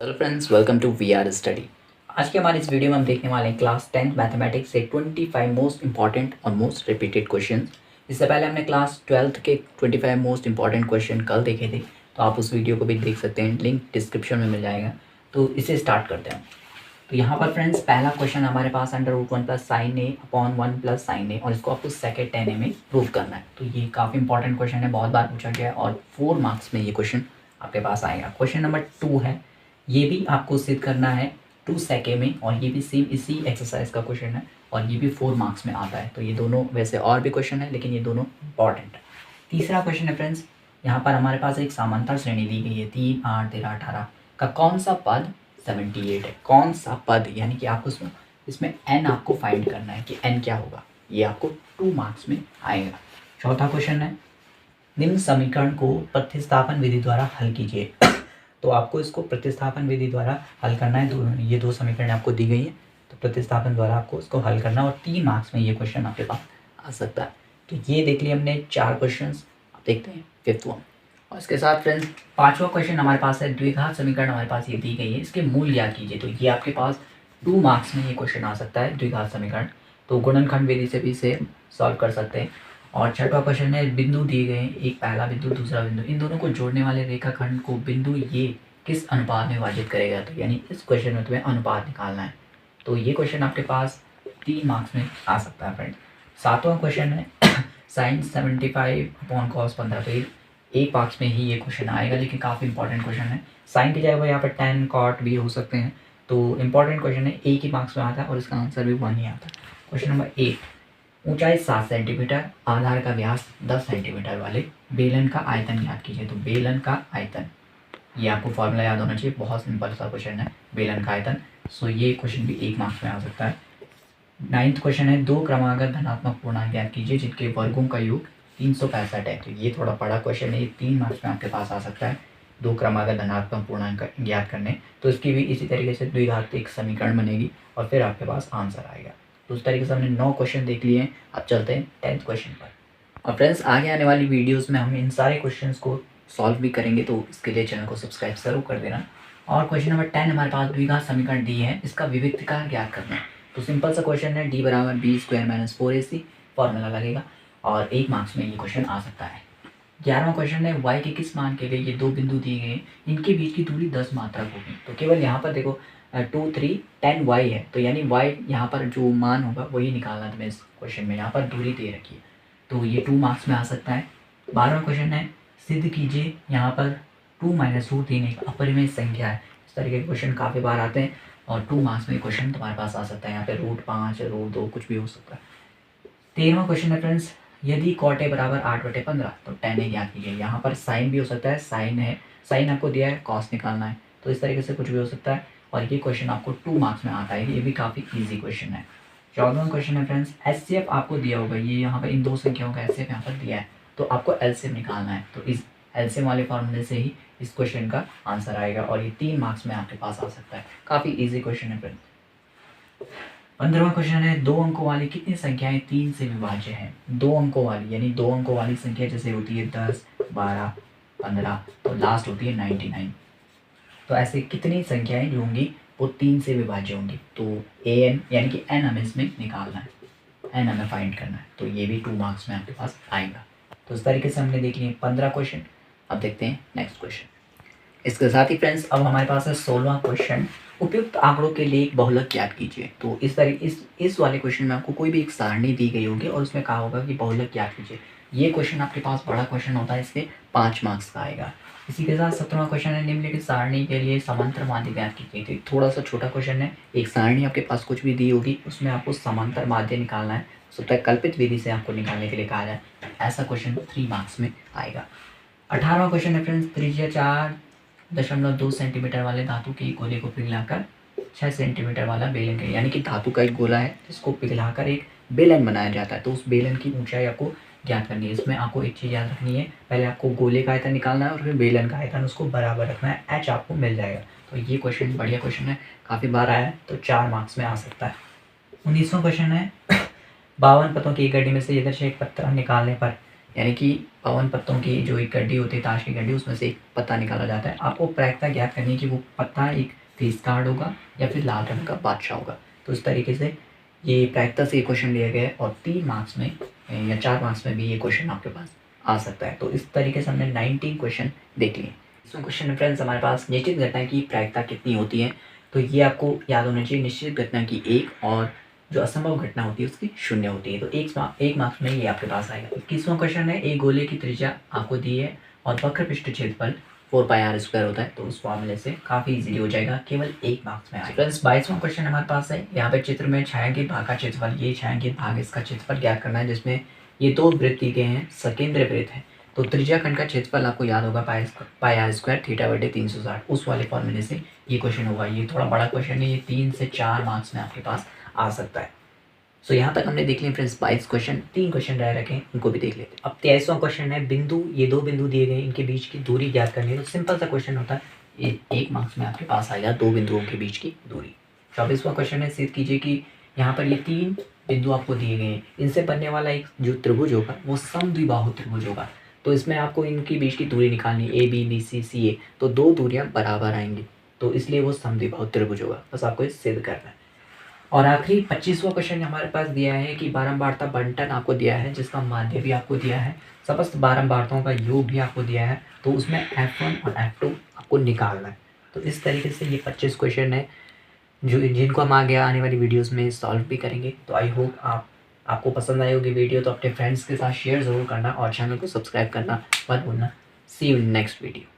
Hello friends, welcome to we are study. आज के हमारे इस वीडियो में हम देखने वाले हैं क्लास 10 मैथमेटिक्स से 25 मोस्ट इंपॉर्टेंट और मोस्ट रिपीटेड क्वेश्चन। इससे पहले हमने क्लास 12 के 25 मोस्ट इंपॉर्टेंट क्वेश्चन कल देखे थे, तो आप उस वीडियो को भी देख सकते हैं, लिंक डिस्क्रिप्शन में मिल जाएगा। तो इसे स्टार्ट करते हैं। तो यहाँ पर फ्रेंड्स पहला क्वेश्चन हमारे पास √1 प्लस साइन ए अपॉन 1 प्लस साइन ए, और इसको आपको सेकेंड 10 ए में प्रूव करना है। तो ये काफ़ी इंपॉर्टेंट क्वेश्चन है, बहुत बार पूछा गया है और 4 मार्क्स में ये क्वेश्चन आपके पास आएगा। क्वेश्चन नंबर 2 है, ये भी आपको सिद्ध करना है 2 सेके में, और ये भी सेम इसी एक्सरसाइज का क्वेश्चन है और ये भी 4 मार्क्स में आता है। तो ये दोनों, वैसे और भी क्वेश्चन है लेकिन ये दोनों इंपॉर्टेंट है। तीसरा क्वेश्चन है फ्रेंड्स, यहाँ पर हमारे पास एक समांतर श्रेणी दी गई है 3, 8, 13, 18 का कौन सा पद 78 है। कौन सा पद, यानी कि आपको इसमें n आपको फाइंड करना है कि n क्या होगा। ये आपको 2 मार्क्स में आएगा। चौथा क्वेश्चन है, निम्न समीकरण को प्रतिस्थापन विधि द्वारा हल कीजिए। तो आपको इसको प्रतिस्थापन विधि द्वारा हल करना है। ये दो समीकरण आपको दी गई है, तो प्रतिस्थापन द्वारा आपको इसको हल करना है और 3 मार्क्स में ये क्वेश्चन आपके पास आ सकता है। तो ये देख लिए हमने 4 क्वेश्चन। अब देखते हैं 5th वन। और इसके साथ फ्रेंड्स 5वां क्वेश्चन हमारे पास है, द्विघात समीकरण हमारे पास ये दी गई है, इसके मूल ज्ञात कीजिए। तो ये आपके पास 2 मार्क्स में ये क्वेश्चन आ सकता है, द्विघात समीकरण। तो गुणनखंड विधि से भी इसे सॉल्व कर सकते हैं। और छठवां क्वेश्चन है, बिंदु दिए गए, एक पहला बिंदु दूसरा बिंदु, इन दोनों को जोड़ने वाले रेखाखंड को बिंदु ये किस अनुपात में विभाजित करेगा। तो यानी इस क्वेश्चन में तुम्हें अनुपात निकालना है। तो ये क्वेश्चन आपके पास 3 मार्क्स में आ सकता है फ्रेंड्स। 7वां क्वेश्चन है, साइन 75 अपॉन कॉस 15। तो ये 1 मार्क्स में ही ये क्वेश्चन आएगा, लेकिन काफ़ी इंपॉर्टेंट क्वेश्चन है। साइन की जगह यहाँ पर tan कॉट भी हो सकते हैं। तो इंपॉर्टेंट क्वेश्चन है, 1 ही मार्क्स में आता है और इसका आंसर भी 1 ही आता है। क्वेश्चन नंबर 8, ऊंचाई 7 सेंटीमीटर, आधार का व्यास 10 सेंटीमीटर वाले बेलन का आयतन ज्ञात कीजिए। तो बेलन का आयतन, ये आपको फॉर्मूला याद होना चाहिए, बहुत सिंपल सा क्वेश्चन है, बेलन का आयतन। सो ये क्वेश्चन भी 1 मार्क्स में आ सकता है। 9th क्वेश्चन है, 2 क्रमागत धनात्मक पूर्णांक ज्ञात कीजिए जिनके वर्गों का योग 365 है। तो ये थोड़ा बड़ा क्वेश्चन है, ये 3 मार्क्स में आपके पास आ सकता है। 2 क्रमागत धनात्मक पूर्णांक ज्ञात करने, तो इसकी भी इसी तरीके से द्विघात समीकरण बनेगी और फिर आपके पास आंसर आएगा। तो उस तरीके से हमने 9 क्वेश्चन देख लिए हैं। अब चलते हैं 10th क्वेश्चन पर। और फ्रेंड्स आगे आने वाली वीडियोस में हम इन सारे क्वेश्चंस को सॉल्व भी करेंगे, तो इसके लिए चैनल को सब्सक्राइब जरूर कर देना। और क्वेश्चन नंबर 10 हमारे पास द्विघात समीकरण दी है, इसका विविक्तकार ज्ञात करना है। तो सिंपल सा क्वेश्चन है, d बराबर b² - 4ac फॉर्मूला लगेगा और 1 मार्क्स में ये क्वेश्चन आ सकता है। 11वां क्वेश्चन है, y के किस मान के लिए ये 2 बिंदु दिए गए हैं, इनके बीच की दूरी 10 मात्रक होगी। तो केवल यहाँ पर देखो 2, 3, 10 y है, तो यानी y यहाँ पर जो मान होगा वही निकालना तुम्हें इस क्वेश्चन में। यहाँ पर दूरी दे रखी है, तो ये 2 मार्क्स में आ सकता है। 12वां क्वेश्चन है, सिद्ध कीजिए, यहाँ पर 2 - √3 एक अपरिमेय संख्या है। इस तरीके के क्वेश्चन काफ़ी बार आते हैं और 2 मार्क्स में क्वेश्चन तुम्हारे पास आ सकता है। यहाँ पे √5, √2 कुछ भी हो सकता है। 13वां क्वेश्चन है फ्रेंड्स, यदि cot a बराबर 8/15 तो tan a ज्ञात कीजिए। यहाँ पर साइन भी हो सकता है, साइन है, साइन आपको दिया है, कॉस निकालना है, तो इस तरीके से कुछ भी हो सकता है। और ये क्वेश्चन आपको 2 मार्क्स में आता है, ये भी काफ़ी ईजी क्वेश्चन है। 14वां क्वेश्चन है फ्रेंड्स, HCF आपको दिया होगा, ये यहाँ पर इन 2 संख्याओं का HCF यहाँ पर दिया है, तो आपको LCM निकालना है। तो इस LCM वाले फॉर्मूले से ही इस क्वेश्चन का आंसर आएगा और ये 3 मार्क्स में आपके पास आ सकता है। काफ़ी ईजी क्वेश्चन है फ्रेंड्स। 15वां क्वेश्चन है, 2 अंकों वाली कितनी संख्याएं 3 से विभाज्य हैं। 2 अंकों वाली, यानी 2 अंकों वाली संख्या जैसे होती है 10, 12, 15, तो लास्ट होती है 99। तो ऐसे कितनी संख्याएं जो होंगी वो 3 से विभाज्य होंगी। तो an यानी कि n हमें इसमें निकालना है, n हमें फाइंड करना है। तो ये भी 2 मार्क्स में आपके पास आएगा। तो इस तरीके से हमने देख लिए 15 क्वेश्चन। अब देखते हैं नेक्स्ट क्वेश्चन। इसके साथ ही फ्रेंड्स अब हमारे पास है 16वां क्वेश्चन, उपयुक्त आंकड़ों के लिए एक बहुलक ज्ञात कीजिए। तो इस वाले क्वेश्चन में आपको कोई भी एक सारणी दी गई होगी और उसमें कहा होगा कि बहुलक ज्ञात कीजिए। ये क्वेश्चन आपके पास बड़ा क्वेश्चन होता है, इसके 5 मार्क्स का आएगा। इसी के साथ 17वां क्वेश्चन है, निम्नलिखित सारणी के लिए समांतर माध्य ज्ञात कीजिए। तो थोड़ा सा छोटा क्वेश्चन है, एक सारणी आपके पास कुछ भी दी होगी, उसमें आपको समांतर माध्य निकालना है। सकता है कल्पित विधि से आपको निकालने के लिए कहा जाए, ऐसा क्वेश्चन 3 मार्क्स में आएगा। 18वां क्वेश्चन है फ्रेंड्स, त्रिज्या 4.2 सेंटीमीटर वाले धातु के गोले को पिघलाकर 6 सेंटीमीटर वाला बेलन के, यानी कि धातु का एक गोला है जिसको पिघलाकर एक बेलन बनाया जाता है। तो उस बेलन की ऊंचाई आपको ज्ञात करनी है। इसमें आपको एक चीज़ याद रखनी है, पहले आपको गोले का आयतन निकालना है और फिर बेलन का आयतन उसको बराबर रखना है, h आपको मिल जाएगा। तो ये क्वेश्चन बढ़िया क्वेश्चन है, काफ़ी बार आया है, तो 4 मार्क्स में आ सकता है। 19वां क्वेश्चन है, 52 पतों की एक गड्डी में से यदि एक पत्ता निकालने पर यानी कि 52 पत्तों की जो एक गड्डी होती है, ताश की गड्डी, उसमें से एक पत्ता निकाला जाता है। आपको प्रायिकता ज्ञात करनी है कि वो पत्ता एक फेस कार्ड होगा या फिर लाल रंग का बादशाह होगा। तो इस तरीके से ये प्रायिकता से ये क्वेश्चन लिया गया है और 3 मार्क्स में या 4 मार्क्स में भी ये क्वेश्चन आपके पास आ सकता है। तो इस तरीके से हमने 19 क्वेश्चन देख लिए। इसमें क्वेश्चन में फ्रेंड्स हमारे पास निश्चित घटना की प्रायिकता कितनी होती है, तो ये आपको याद होना चाहिए। निश्चित घटना की 1 और जो असंभव घटना होती है उसकी 0 होती है। तो एक मार्क्स में ये आपके पास आएगा। 21वां क्वेश्चन है, एक गोले की त्रिज्या आपको दी है और वक्र पृष्ठ क्षेत्रफल 4πr² होता है। तो उस फॉर्मूले से काफ़ी इजीली हो जाएगा, केवल 1 मार्क्स में आएगा। फ्रेंड्स 22वां क्वेश्चन हमारे पास है। यहाँ पे चित्र में छायांकित भाग का क्षेत्रफल, ये छायांकित भाग इसका क्षेत्रफल ज्ञात करना है, जिसमें ये 2 वृत्त दिए गए हैं, सकेंद्र वृत्त है। तो त्रिज्या खंड का क्षेत्रफल आपको याद होगा πr² θ/360, उस वाले फॉर्मूले से ये क्वेश्चन होगा। ये थोड़ा बड़ा क्वेश्चन है, ये 3 से 4 मार्क्स में आपके पास आ सकता है। सो यहाँ तक हमने देख लिया फ्रेंड्स 22 क्वेश्चन। 3 क्वेश्चन रह रखे हैं, उनको भी देख लेते हैं। अब 23वां क्वेश्चन है, बिंदु, ये 2 बिंदु दिए गए, इनके बीच की दूरी ज्ञात करनी है। तो सिंपल सा क्वेश्चन होता है, ये 1 मार्क्स में आपके पास आएगा, 2 बिंदुओं के बीच की दूरी। 24वां क्वेश्चन है, सिद्ध कीजिए कि यहाँ पर ये 3 बिंदु आपको दिए गए हैं, इनसे बनने वाला एक जो त्रिभुज होगा वो समद्विबाहु त्रिभुज होगा। तो इसमें आपको इनके बीच की दूरी निकालनी है, ABBCCA। तो 2 दूरियां बराबर आएंगी, तो इसलिए वो समद्विबाहु त्रिभुज होगा। बस आपको ये सिद्ध करना है। और आखिरी 25वां क्वेश्चन हमारे पास दिया है कि बारंबारता बंटन आपको दिया है, जिसका माध्य भी आपको दिया है, समस्त बारंबारताओं का योग भी आपको दिया है। तो उसमें F1 और F2 आपको निकालना है। तो इस तरीके से ये 25 क्वेश्चन है जिनको हम आगे आने वाली वीडियोस में सॉल्व भी करेंगे। तो आई होप आपको पसंद आई होगी वीडियो। तो अपने फ्रेंड्स के साथ शेयर ज़रूर करना और चैनल को सब्सक्राइब करना मत भूलना। सी यू इन नेक्स्ट वीडियो।